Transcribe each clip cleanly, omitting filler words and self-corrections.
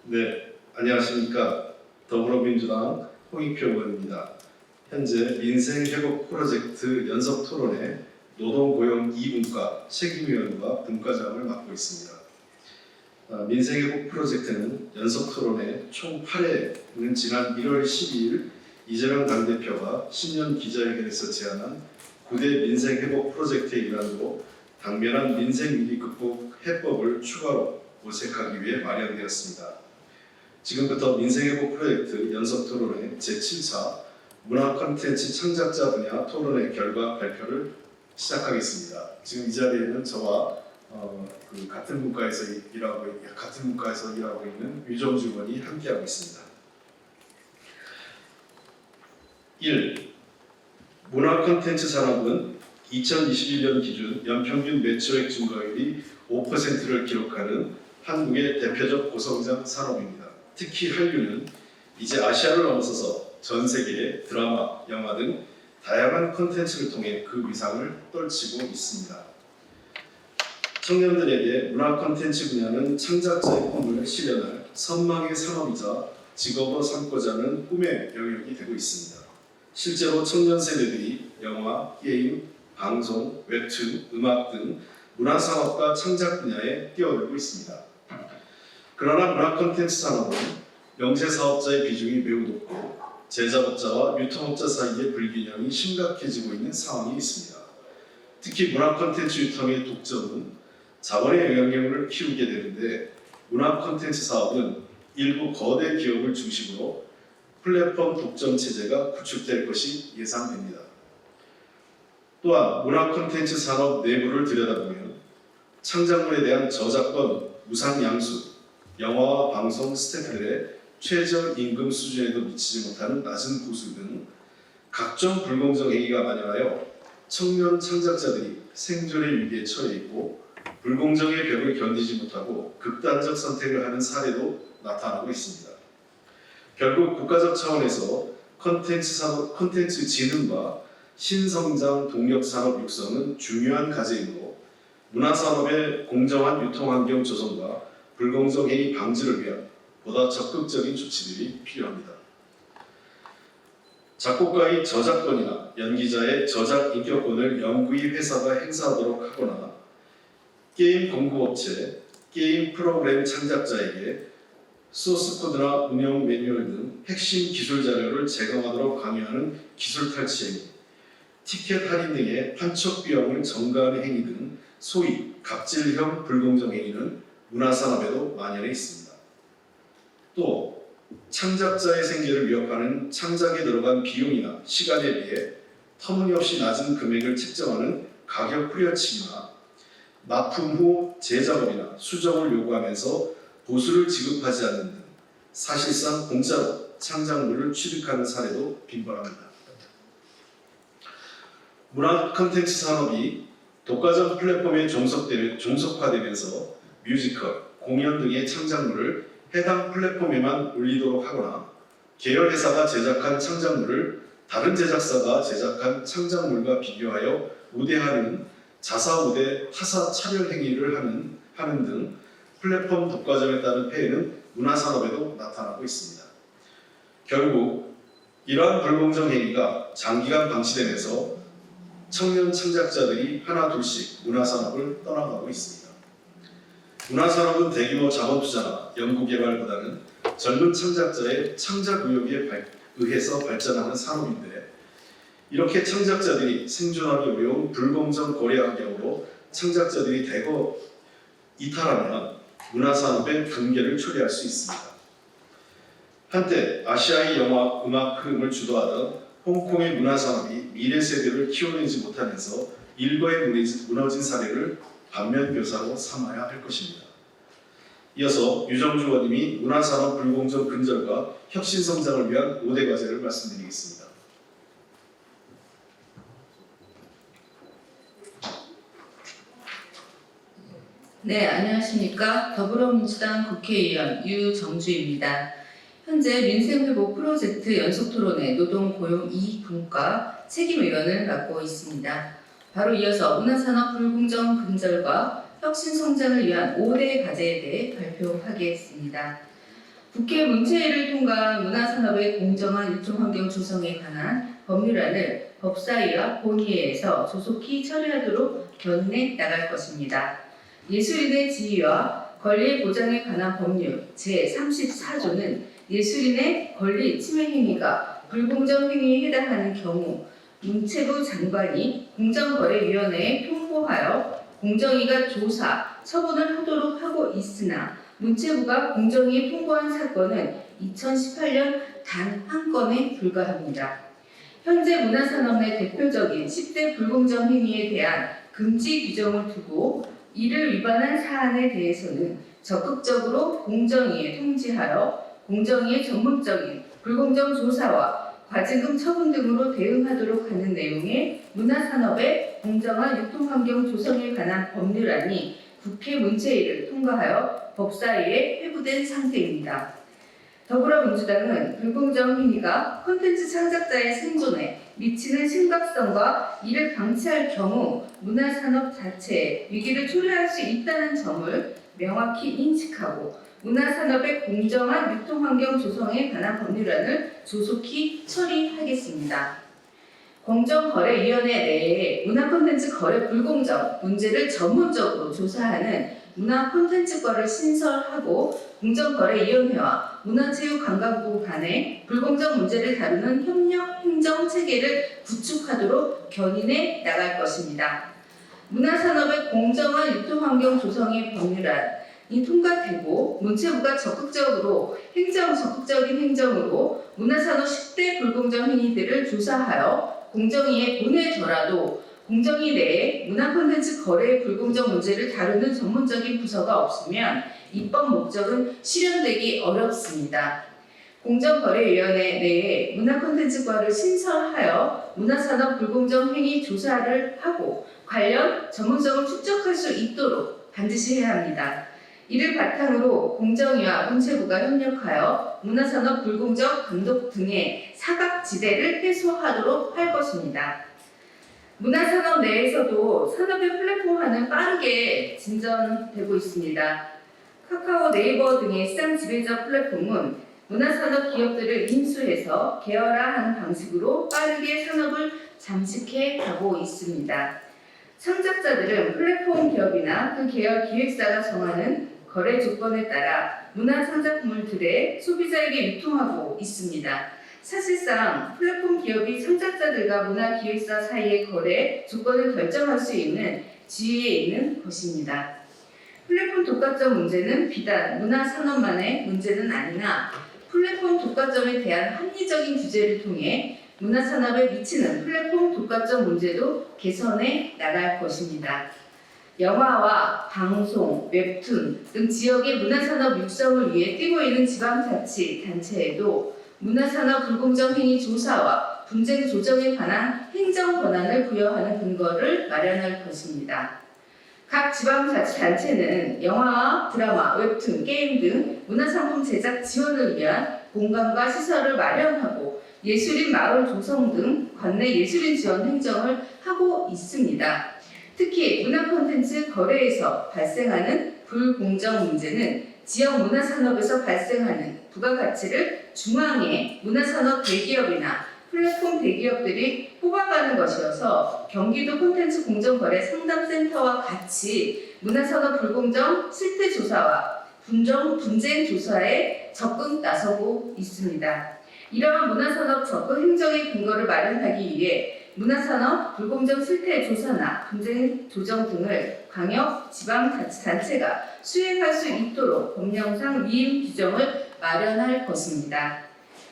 네, 안녕하십니까. 더불어민주당 홍익표 의원입니다. 현재 민생회복 프로젝트 연석토론회 노동고용 2분과 책임위원과 분과장을 맡고 있습니다. 민생회복 프로젝트는 연석토론회 총 8회는 지난 1월 12일 이재명 당대표가 신년 기자회견에서 제안한 9대 민생회복 프로젝트의 일환으로 당면한 민생위기 극복 해법을 추가로 모색하기 위해 마련되었습니다. 지금부터 민생회복 프로젝트 연석토론회 제7차 문화 콘텐츠 창작자 분야 토론회 결과 발표를 시작하겠습니다. 지금 이 자리에는 저와 같은 문과에서 일하고 있는 유정주 의원이 함께하고 있습니다. 1. 문화 콘텐츠 산업은 2021년 기준 연평균 매출액 증가율이 5%를 기록하는 한국의 대표적 고성장 산업입니다. 특히 한류는 이제 아시아를 넘어서서 전 세계의 드라마, 영화 등 다양한 콘텐츠를 통해 그 위상을 떨치고 있습니다. 청년들에게 문화 콘텐츠 분야는 창작자의 꿈을 실현할 선망의 산업이자 직업으로 삼고자 하는 꿈의 영역이 되고 있습니다. 실제로 청년 세대들이 영화, 게임, 방송, 웹툰, 음악 등 문화산업과 창작 분야에 뛰어들고 있습니다. 그러나 문화 콘텐츠 산업은 영세사업자의 비중이 매우 높고 제작업자와 유통업자 사이의 불균형이 심각해지고 있는 상황이 있습니다. 특히 문화 콘텐츠 유통의 독점은 자본의 영향력을 키우게 되는데 문화 콘텐츠 사업은 일부 거대 기업을 중심으로 플랫폼 독점 체제가 구축될 것이 예상됩니다. 또한 문화 콘텐츠 산업 내부를 들여다보면 창작물에 대한 저작권, 무상양수, 영화와 방송 스태프들의 최저임금 수준에도 미치지 못하는 낮은 보수 등 각종 불공정 행위가 만연하여 청년 창작자들이 생존의 위기에 처해 있고 불공정의 벽을 견디지 못하고 극단적 선택을 하는 사례도 나타나고 있습니다. 결국 국가적 차원에서 콘텐츠 진흥과 신성장 동력 산업 육성은 중요한 과제이므로 문화산업의 공정한 유통환경 조성과 불공정 행위 방지를 위한 보다 적극적인 조치들이 필요합니다. 작곡가의 저작권이나 연기자의 저작 인격권을 영구히 회사가 행사하도록 하거나 게임 공급업체, 게임 프로그램 창작자에게 소스 코드나 운영 매뉴얼 등 핵심 기술 자료를 제공하도록 강요하는 기술 탈취 행위, 티켓 할인 등의 판촉 비용을 전가하는 행위 등 소위 갑질형 불공정 행위는 문화산업에도 만연해 있습니다. 또 창작자의 생계를 위협하는 창작에 들어간 비용이나 시간에 비해 터무니없이 낮은 금액을 책정하는 가격 후려치기나 납품 후 재작업이나 수정을 요구하면서 보수를 지급하지 않는 등 사실상 공짜로 창작물을 취득하는 사례도 빈번합니다. 문화 콘텐츠 산업이 독과점 플랫폼에 종속화되면서 뮤지컬, 공연 등의 창작물을 해당 플랫폼에만 올리도록 하거나 계열 회사가 제작한 창작물을 다른 제작사가 제작한 창작물과 비교하여 우대하는 자사 우대 타사 차별 행위를 하는 등 플랫폼 독과점에 따른 폐해는 문화산업에도 나타나고 있습니다. 결국 이러한 불공정 행위가 장기간 방치되면서 청년 창작자들이 하나 둘씩 문화산업을 떠나가고 있습니다. 문화산업은 대규모 자본 투자나 연구개발보다는 젊은 창작자의 창작 의욕에 의해서 발전하는 산업인데 이렇게 창작자들이 생존하기 어려운 불공정 거래 환경으로 창작자들이 대거 이탈하면 문화산업의 붕괴를 초래할 수 있습니다. 한때 아시아의 영화, 음악 흐름을 주도하던 홍콩의 문화산업이 미래 세대를 키워내지 못하면서 일거에 무너진 사례를 반면교사로 삼아야 할 것입니다. 이어서 유정주 의원님이 문화산업 불공정 근절과 혁신 성장을 위한 5대 과제를 말씀드리겠습니다. 네, 안녕하십니까. 더불어민주당 국회의원 유정주입니다. 현재 민생회복 프로젝트 연속토론회 노동고용 이익분과 책임위원을 맡고 있습니다. 바로 이어서 문화산업 불공정 근절과 혁신 성장을 위한 5대 과제에 대해 발표하겠습니다. 국회 문체위를 통과한 문화산업의 공정한 유통환경 조성에 관한 법률안을 법사위와 본회의에서 조속히 처리하도록 견인해 나갈 것입니다. 예술인의 지위와 권리 보장에 관한 법률 제34조는 예술인의 권리 침해 행위가 불공정 행위에 해당하는 경우 문체부 장관이 공정거래위원회에 통보하여 공정위가 조사, 처분을 하도록 하고 있으나 문체부가 공정위에 통보한 사건은 2018년 단 한 건에 불과합니다. 현재 문화산업 내 대표적인 10대 불공정 행위에 대한 금지 규정을 두고 이를 위반한 사안에 대해서는 적극적으로 공정위에 통지하여 공정위의 전문적인 불공정 조사와 과징금 처분 등으로 대응하도록 하는 내용의 문화산업의 공정한 유통환경 조성에 관한 법률안이 국회 문체위를 통과하여 법사위에 회부된 상태입니다. 더불어민주당은 불공정 행위가 콘텐츠 창작자의 생존에 미치는 심각성과 이를 방치할 경우 문화산업 자체에 위기를 초래할 수 있다는 점을 명확히 인식하고 문화산업의 공정한 유통환경 조성에 관한 법률안을 조속히 처리하겠습니다. 공정거래위원회 내에 문화콘텐츠 거래 불공정 문제를 전문적으로 조사하는 문화콘텐츠과를 신설하고 공정거래위원회와 문화체육관광부 간의 불공정 문제를 다루는 협력 행정체계를 구축하도록 견인해 나갈 것입니다. 문화산업의 공정한 유통환경 조성의 법률안이 통과되고 문체부가 적극적인 행정으로 문화산업 10대 불공정 행위들을 조사하여 공정위에 보내더라도 공정위 내에 문화콘텐츠 거래의 불공정 문제를 다루는 전문적인 부서가 없으면 입법 목적은 실현되기 어렵습니다. 공정거래위원회 내에 문화콘텐츠과를 신설하여 문화산업 불공정 행위 조사를 하고 관련 전문성을 축적할 수 있도록 반드시 해야 합니다. 이를 바탕으로 공정위와 문체부가 협력하여 문화산업 불공정 감독 등의 사각지대를 해소하도록 할 것입니다. 문화산업 내에서도 산업의 플랫폼화는 빠르게 진전되고 있습니다. 카카오, 네이버 등의 시장 지배자 플랫폼은 문화산업 기업들을 인수해서 계열화하는 방식으로 빠르게 산업을 잠식해 가고 있습니다. 창작자들은 플랫폼 기업이나 그 계열 기획사가 정하는 거래 조건에 따라 문화 창작물들의 소비자에게 유통하고 있습니다. 사실상 플랫폼 기업이 창작자들과 문화 기획사 사이의 거래 조건을 결정할 수 있는 지위에 있는 것입니다. 플랫폼 독과점 문제는 비단 문화 산업만의 문제는 아니나 플랫폼 독과점에 대한 합리적인 규제를 통해 문화 산업에 미치는 플랫폼 독과점 문제도 개선해 나갈 것입니다. 영화와 방송, 웹툰 등 지역의 문화산업 육성을 위해 뛰고 있는 지방자치단체에도 문화산업 불공정 행위 조사와 분쟁 조정에 관한 행정 권한을 부여하는 근거를 마련할 것입니다. 각 지방자치단체는 영화와 드라마, 웹툰, 게임 등 문화상품 제작 지원을 위한 공간과 시설을 마련하고 예술인 마을 조성 등 관내 예술인 지원 행정을 하고 있습니다. 특히 문화 콘텐츠 거래에서 발생하는 불공정 문제는 지역 문화산업에서 발생하는 부가가치를 중앙의 문화산업 대기업이나 플랫폼 대기업들이 뽑아가는 것이어서 경기도 콘텐츠 공정거래 상담센터와 같이 문화산업 불공정 실태조사와 분쟁 조사에 적극 나서고 있습니다. 이러한 문화산업 적극 행정의 근거를 마련하기 위해 문화산업 불공정 실태 조사나 분쟁 조정 등을 광역 지방자치단체가 수행할 수 있도록 법령상 위임 규정을 마련할 것입니다.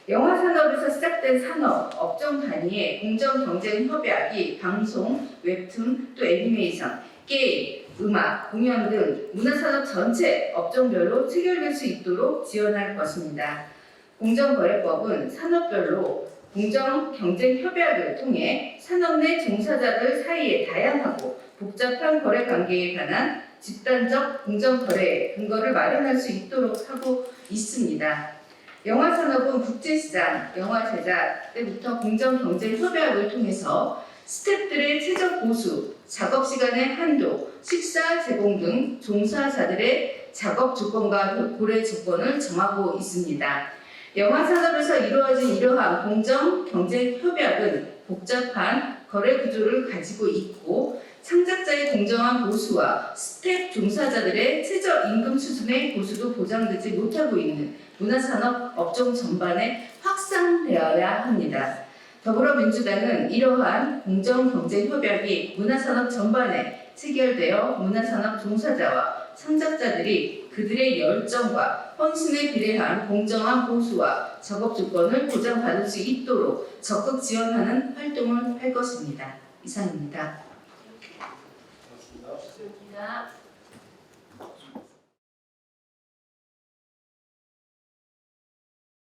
영화산업에서 시작된 산업, 업종 단위의 공정경쟁 협약이 방송, 웹툰, 또 애니메이션, 게임, 음악, 공연 등 문화산업 전체 업종별로 체결될 수 있도록 지원할 것입니다. 공정거래법은 산업별로 공정경쟁협약을 통해 산업 내 종사자들 사이의 다양하고 복잡한 거래 관계에 관한 집단적 공정거래의 근거를 마련할 수 있도록 하고 있습니다. 영화산업은 국제시장, 영화 제작 때부터 공정경쟁협약을 통해서 스태프들의 최저 보수, 작업시간의 한도, 식사 제공 등 종사자들의 작업 조건과 고래 조건을 정하고 있습니다. 영화 산업에서 이루어진 이러한 공정 경제 협약은 복잡한 거래 구조를 가지고 있고 창작자의 공정한 보수와 스텝 종사자들의 최저 임금 수준의 보수도 보장되지 못하고 있는 문화산업 업종 전반에 확산되어야 합니다. 더불어민주당은 이러한 공정경제협약이 문화산업 전반에 체결되어 문화산업 종사자와 창작자들이 그들의 열정과 헌신에 비례한 공정한 보수와 작업 조건을 보장받을 수 있도록 적극 지원하는 활동을 할 것입니다. 이상입니다. 고맙습니다.